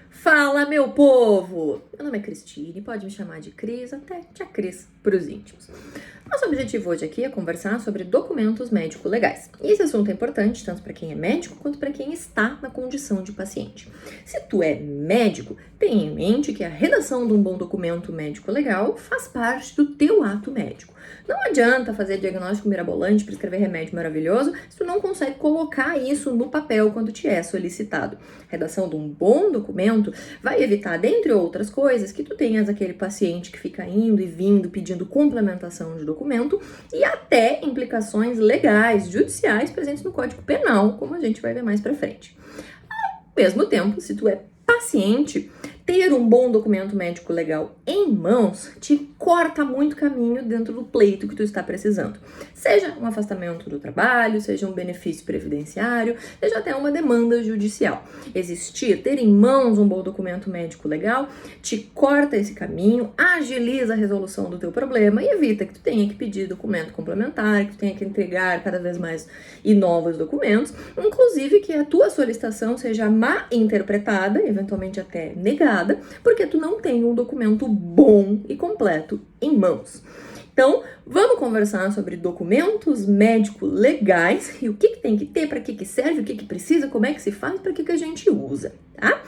Fala, meu povo! Meu nome é Cristine, pode me chamar de Cris, até tia Cris pros íntimos. Nosso objetivo hoje aqui é conversar sobre documentos médico-legais. E esse assunto é importante tanto para quem é médico quanto para quem está na condição de paciente. Se tu é médico, tenha em mente que a redação de um bom documento médico-legal faz parte do teu ato médico. Não adianta fazer diagnóstico mirabolante, prescrever remédio maravilhoso, se tu não consegue colocar isso no papel quando te é solicitado. A redação de um bom documento vai evitar, dentre outras coisas, que tu tenhas aquele paciente que fica indo e vindo pedindo complementação de documento e até implicações legais, judiciais presentes no Código Penal, como a gente vai ver mais pra frente. Ao mesmo tempo, se tu é paciente, ter um bom documento médico legal em mãos te corta muito caminho dentro do pleito que tu está precisando. Seja um afastamento do trabalho, seja um benefício previdenciário, seja até uma demanda judicial. Ter em mãos um bom documento médico legal te corta esse caminho, agiliza a resolução do teu problema e evita que tu tenha que pedir documento complementar, que tu tenha que entregar cada vez mais e novos documentos, inclusive que a tua solicitação seja mal interpretada, eventualmente até negada, porque tu não tem um documento bom e completo em mãos. Então, vamos conversar sobre documentos médicos legais e o que tem que ter, para que serve, o que precisa, como é que se faz, para que a gente usa, tá?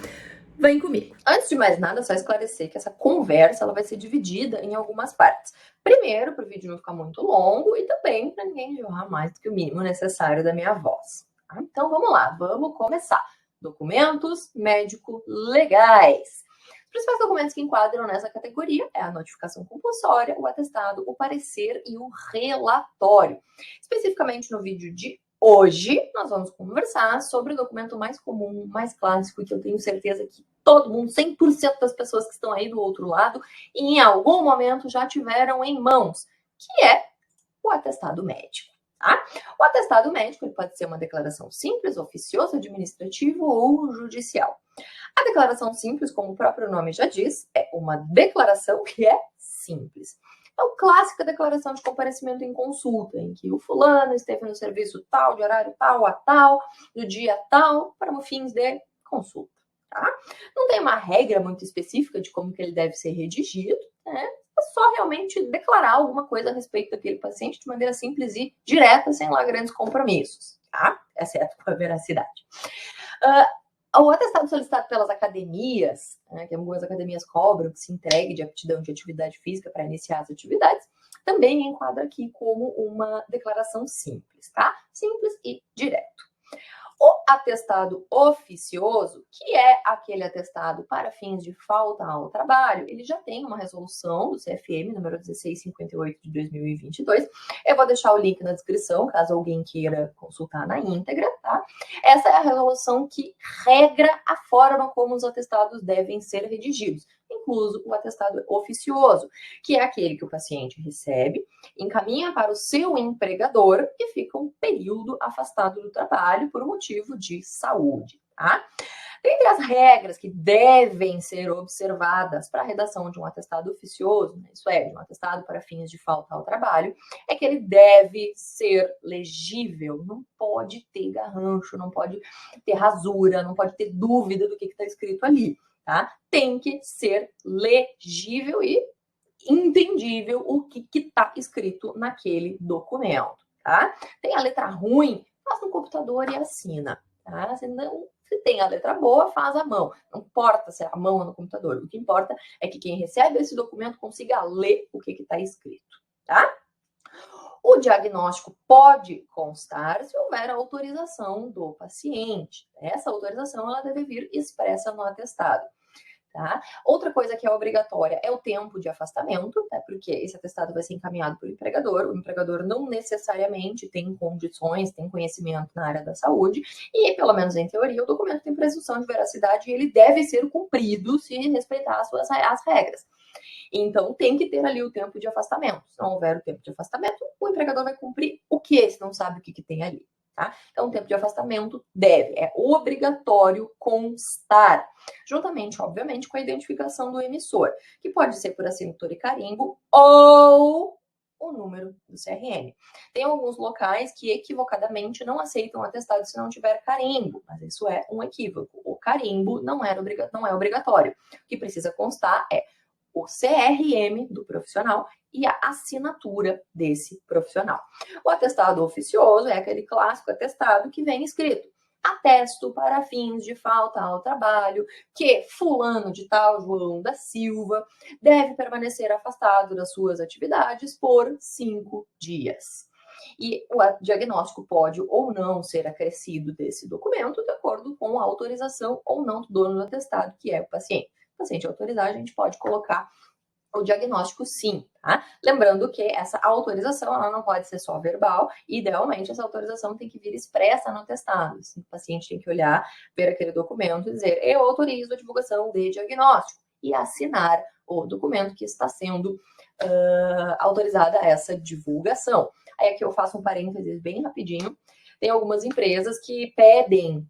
Vem comigo. Antes de mais nada, só esclarecer que essa conversa ela vai ser dividida em algumas partes. Primeiro, para o vídeo não ficar muito longo e também para ninguém enjoar mais do que o mínimo necessário da minha voz. Tá? Então, vamos lá, vamos começar. Documentos médico-legais. Os principais documentos que enquadram nessa categoria é a notificação compulsória, o atestado, o parecer e o relatório. Especificamente no vídeo de hoje, nós vamos conversar sobre o documento mais comum, mais clássico, que eu tenho certeza que todo mundo, 100% das pessoas que estão aí do outro lado, em algum momento já tiveram em mãos, que é o atestado médico. Tá? O atestado médico ele pode ser uma declaração simples, oficiosa, administrativa ou judicial. A declaração simples, como o próprio nome já diz, é uma declaração que é simples. É a clássica declaração de comparecimento em consulta, em que o fulano esteve no serviço tal, de horário tal a tal, do dia tal, para fins de consulta. Tá? Não tem uma regra muito específica de como que ele deve ser redigido, né? É só realmente declarar alguma coisa a respeito daquele paciente de maneira simples e direta, sem lá grandes compromissos, tá? Exceto com a veracidade. O atestado solicitado pelas academias, né, que algumas academias cobram que se entregue de aptidão de atividade física para iniciar as atividades, também enquadra aqui como uma declaração simples, tá? Simples e direto. O atestado oficioso, que é aquele atestado para fins de falta ao trabalho, ele já tem uma resolução do CFM, número 1658 de 2022. Eu vou deixar o link na descrição, caso alguém queira consultar na íntegra, tá? Essa é a resolução que regra a forma como os atestados devem ser redigidos, incluso o atestado oficioso, que é aquele que o paciente recebe, encaminha para o seu empregador e fica um período afastado do trabalho por um motivo de saúde, tá? Dentre as regras que devem ser observadas para a redação de um atestado oficioso, né, isso é, de um atestado para fins de falta ao trabalho, é que ele deve ser legível, não pode ter garrancho, não pode ter rasura, não pode ter dúvida do que está escrito ali, tá? Tem que ser legível e entendível o que está escrito naquele documento, tá? Tem a letra ruim, faz no computador e assina, tá? Se tem a letra boa, faz à mão. Não importa se é a mão ou no computador. O que importa é que quem recebe esse documento consiga ler o que está escrito, tá? O diagnóstico pode constar se houver autorização do paciente. Essa autorização ela deve vir expressa no atestado. Tá? Outra coisa que é obrigatória é o tempo de afastamento, né? Porque esse atestado vai ser encaminhado pelo empregador. O empregador não necessariamente tem condições, tem conhecimento na área da saúde e, pelo menos em teoria, o documento tem presunção de veracidade e ele deve ser cumprido se respeitar as regras. Então, tem que ter ali o tempo de afastamento. Se não houver o tempo de afastamento, o empregador vai cumprir o quê? Se não sabe o que tem ali. Tá? Então, o tempo de afastamento é obrigatório constar, juntamente, obviamente, com a identificação do emissor, que pode ser por assinatura e carimbo ou o número do CRM. Tem alguns locais que equivocadamente não aceitam atestado se não tiver carimbo, mas isso é um equívoco. O carimbo não é obrigatório. O que precisa constar é o CRM do profissional e a assinatura desse profissional. O atestado oficioso é aquele clássico atestado que vem escrito: atesto para fins de falta ao trabalho que fulano de tal, João da Silva, deve permanecer afastado das suas atividades por 5 dias. E o diagnóstico pode ou não ser acrescido desse documento de acordo com a autorização ou não do dono do atestado, que é o paciente. O paciente autorizar, a gente pode colocar o diagnóstico sim, tá? Lembrando que essa autorização, ela não pode ser só verbal, idealmente essa autorização tem que vir expressa no atestado. O paciente tem que olhar, ver aquele documento e dizer: eu autorizo a divulgação de diagnóstico, e assinar o documento que está sendo autorizada essa divulgação. Aí aqui eu faço um parênteses bem rapidinho. Tem algumas empresas que pedem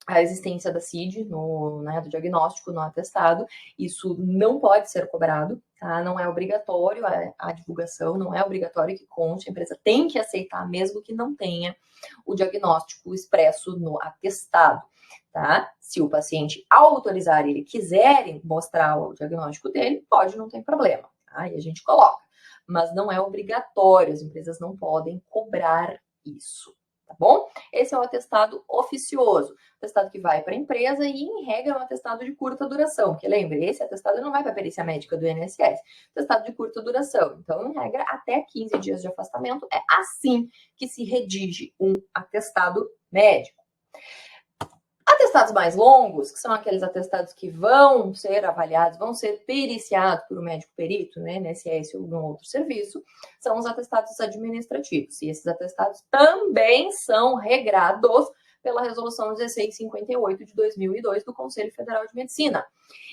a existência da CID, do diagnóstico no atestado. Isso não pode ser cobrado, tá? Não é obrigatório a divulgação, não é obrigatório que conste, a empresa tem que aceitar, mesmo que não tenha o diagnóstico expresso no atestado, tá? Se o paciente autorizar e ele quiser mostrar o diagnóstico dele, pode, não tem problema, tá? E a gente coloca, mas não é obrigatório, as empresas não podem cobrar isso. Tá bom? Esse é o atestado oficioso, atestado que vai para a empresa e, em regra, é um atestado de curta duração, porque lembre, esse atestado não vai para a perícia médica do INSS, atestado de curta duração. Então, em regra, até 15 dias de afastamento, é assim que se redige um atestado médico. Atestados mais longos, que são aqueles atestados que vão ser avaliados, vão ser periciados por um médico perito, né, INSS ou em outro serviço, são os atestados administrativos. E esses atestados também são regrados pela Resolução 1658 de 2002 do Conselho Federal de Medicina.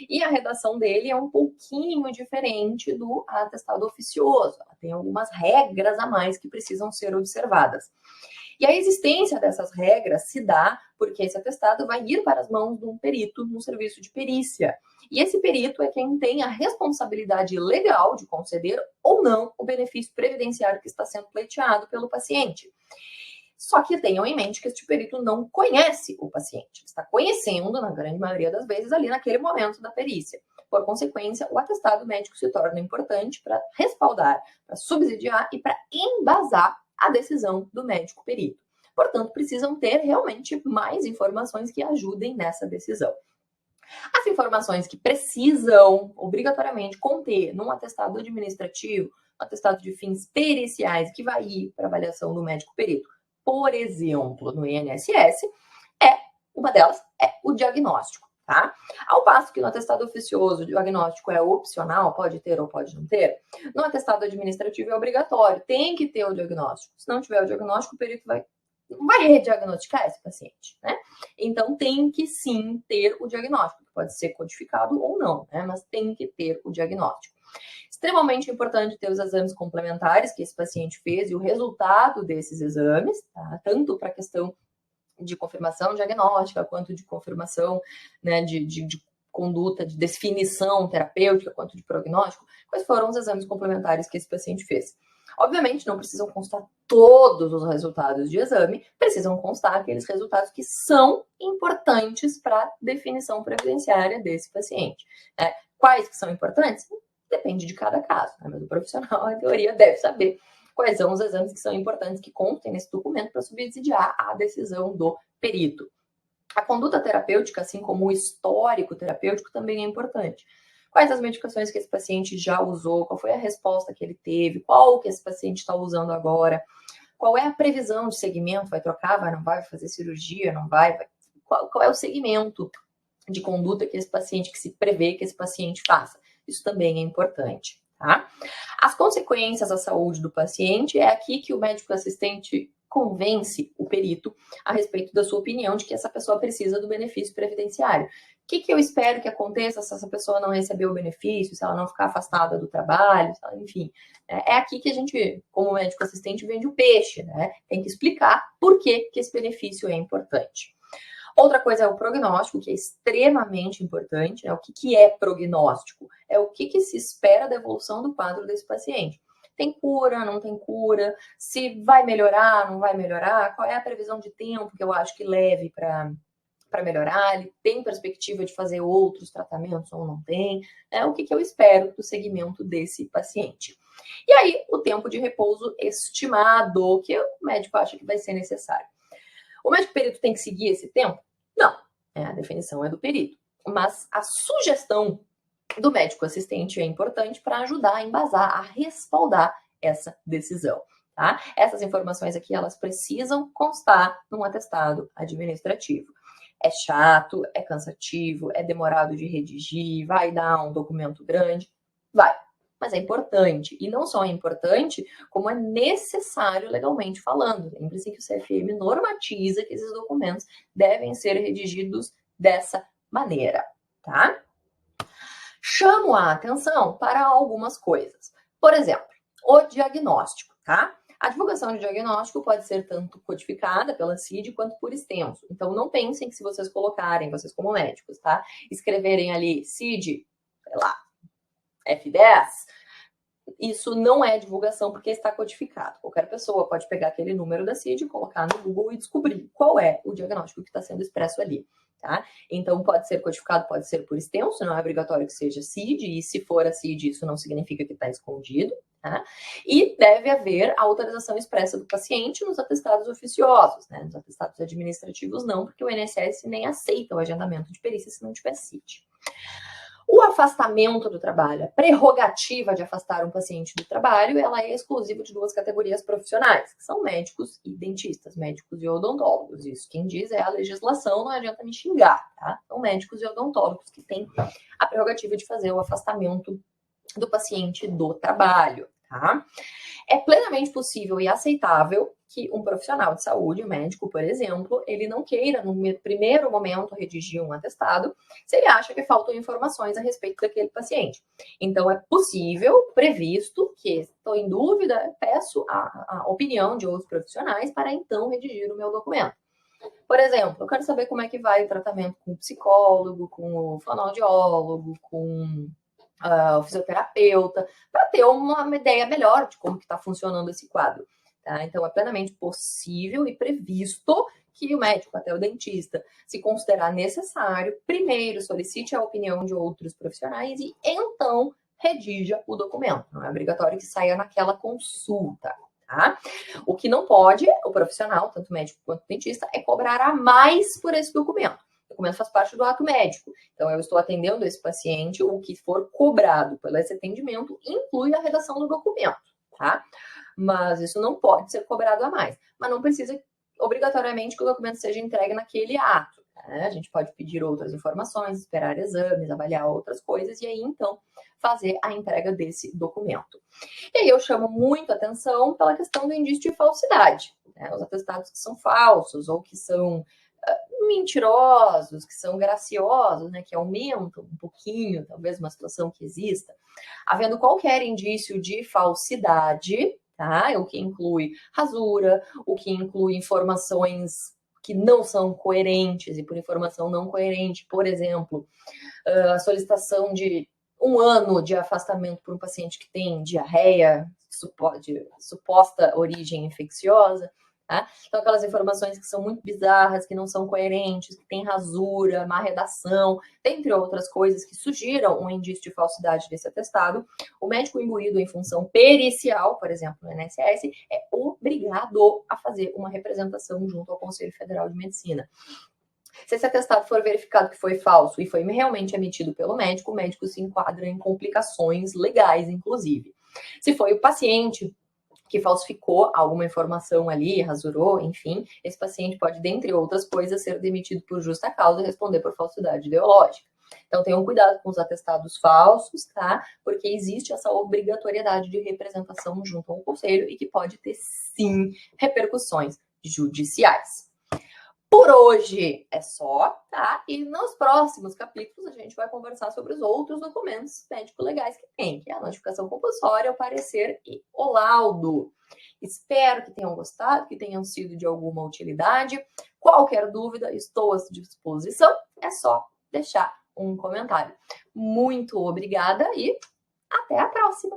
E a redação dele é um pouquinho diferente do atestado oficioso. Tem algumas regras a mais que precisam ser observadas. E a existência dessas regras se dá porque esse atestado vai ir para as mãos de um perito no serviço de perícia. E esse perito é quem tem a responsabilidade legal de conceder ou não o benefício previdenciário que está sendo pleiteado pelo paciente. Só que tenham em mente que este perito não conhece o paciente, está conhecendo, na grande maioria das vezes, ali naquele momento da perícia. Por consequência, o atestado médico se torna importante para respaldar, para subsidiar e para embasar a decisão do médico perito. Portanto, precisam ter realmente mais informações que ajudem nessa decisão. As informações que precisam obrigatoriamente conter num atestado administrativo, um atestado de fins periciais que vai ir para avaliação do médico perito, por exemplo, no INSS, uma delas é o diagnóstico. Tá? Ao passo que no atestado oficioso o diagnóstico é opcional, pode ter ou pode não ter, no atestado administrativo é obrigatório, tem que ter o diagnóstico. Se não tiver o diagnóstico, o perito não vai rediagnosticar esse paciente, né? Então tem que sim ter o diagnóstico, que pode ser codificado ou não, né? Mas tem que ter o diagnóstico. Extremamente importante ter os exames complementares que esse paciente fez e o resultado desses exames, tá? Tanto para a questão de confirmação diagnóstica, quanto de confirmação, né, de conduta, de definição terapêutica, quanto de prognóstico, quais foram os exames complementares que esse paciente fez. Obviamente, não precisam constar todos os resultados de exame, precisam constar aqueles resultados que são importantes para a definição previdenciária desse paciente. Né? Quais que são importantes? Depende de cada caso, né? Mas o profissional, em teoria, deve saber quais são os exames que são importantes que constem nesse documento para subsidiar a decisão do perito. A conduta terapêutica, assim como o histórico terapêutico, também é importante. Quais as medicações que esse paciente já usou, qual foi a resposta que ele teve, qual que esse paciente está usando agora, qual é a previsão de segmento, vai trocar, não vai fazer cirurgia, não vai, qual é o segmento de conduta que esse paciente, que se prevê que esse paciente faça. Isso também é importante. Tá? As consequências à saúde do paciente é aqui que o médico assistente convence o perito a respeito da sua opinião de que essa pessoa precisa do benefício previdenciário. O que eu espero que aconteça se essa pessoa não receber o benefício, se ela não ficar afastada do trabalho, enfim. É aqui que a gente, como médico assistente, vende o peixe, né? Tem que explicar por que esse benefício é importante. Outra coisa é o prognóstico, que é extremamente importante. Né? O que é prognóstico? É o que se espera da evolução do quadro desse paciente. tem cura, não tem cura, se vai melhorar, não vai melhorar, qual é a previsão de tempo que eu acho que leve para melhorar, ele tem perspectiva de fazer outros tratamentos ou não tem, o que eu espero do segmento desse paciente. E aí, o tempo de repouso estimado, que o médico acha que vai ser necessário. O médico perito tem que seguir esse tempo? Não, a definição é do perito, mas a sugestão do médico assistente é importante para ajudar a embasar, a respaldar essa decisão. Tá? Essas informações aqui, elas precisam constar num atestado administrativo. É chato, é cansativo, é demorado de redigir, vai dar um documento grande? Vai, mas é importante. E não só é importante, como é necessário legalmente falando. Lembre-se que o CFM normatiza que esses documentos devem ser redigidos dessa maneira, tá? Chamo a atenção para algumas coisas. Por exemplo, o diagnóstico, tá? A divulgação de diagnóstico pode ser tanto codificada pela CID quanto por extenso. Então, não pensem que se vocês colocarem, vocês como médicos, tá? Escreverem ali CID, sei lá, F10, isso não é divulgação porque está codificado. Qualquer pessoa pode pegar aquele número da CID, colocar no Google e descobrir qual é o diagnóstico que está sendo expresso ali. Tá? Então, pode ser codificado, pode ser por extenso, não é obrigatório que seja CID, e se for a CID, isso não significa que está escondido. Tá? E deve haver a autorização expressa do paciente nos atestados oficiosos, né? Nos atestados administrativos não, porque o INSS nem aceita o agendamento de perícia se não tiver CID. O afastamento do trabalho, a prerrogativa de afastar um paciente do trabalho, ela é exclusiva de duas categorias profissionais, que são médicos e dentistas, médicos e odontólogos. Isso quem diz é a legislação, não adianta me xingar, tá? São médicos e odontólogos que têm a prerrogativa de fazer o afastamento do paciente do trabalho, tá? É plenamente possível e aceitável que um profissional de saúde, um médico, por exemplo, ele não queira, no primeiro momento, redigir um atestado se ele acha que faltam informações a respeito daquele paciente. Então, é possível, previsto, que estou em dúvida, peço a opinião de outros profissionais para, então, redigir o meu documento. Por exemplo, eu quero saber como é que vai o tratamento com o psicólogo, com o fonoaudiólogo, com o fisioterapeuta, para ter uma ideia melhor de como que está funcionando esse quadro. Tá? Então, é plenamente possível e previsto que o médico, até o dentista, se considerar necessário, primeiro solicite a opinião de outros profissionais e, então, redija o documento. Não é obrigatório que saia naquela consulta. Tá? O que não pode, o profissional, tanto médico quanto dentista, é cobrar a mais por esse documento. O documento faz parte do ato médico. Então, eu estou atendendo esse paciente, o que for cobrado pelo esse atendimento inclui a redação do documento, tá? Mas isso não pode ser cobrado a mais. Mas não precisa, obrigatoriamente, que o documento seja entregue naquele ato. Né? A gente pode pedir outras informações, esperar exames, avaliar outras coisas, e aí, então, fazer a entrega desse documento. E aí eu chamo muito atenção pela questão do indício de falsidade. Né? Os atestados que são falsos ou que são mentirosos, que são graciosos, né, que aumentam um pouquinho, talvez, uma situação que exista, havendo qualquer indício de falsidade, tá? O que inclui rasura, o que inclui informações que não são coerentes, e por informação não coerente, por exemplo, a solicitação de 1 ano de afastamento por um paciente que tem diarreia, de suposta origem infecciosa. Tá? Então, aquelas informações que são muito bizarras, que não são coerentes, que tem rasura, má redação, dentre outras coisas que sugiram um indício de falsidade desse atestado, o médico imbuído em função pericial, por exemplo, no INSS, é obrigado a fazer uma representação junto ao Conselho Federal de Medicina. Se esse atestado for verificado que foi falso e foi realmente emitido pelo médico, o médico se enquadra em complicações legais, inclusive. Se foi o paciente que falsificou alguma informação ali, rasurou, enfim, esse paciente pode, dentre outras coisas, ser demitido por justa causa e responder por falsidade ideológica. Então, tenham cuidado com os atestados falsos, tá? Porque existe essa obrigatoriedade de representação junto ao conselho e que pode ter, sim, repercussões judiciais. Por hoje é só, tá? E nos próximos capítulos a gente vai conversar sobre os outros documentos médico-legais que tem, que é a notificação compulsória, o parecer e o laudo. Espero que tenham gostado, que tenham sido de alguma utilidade. Qualquer dúvida, estou à disposição. É só deixar um comentário. Muito obrigada e até a próxima!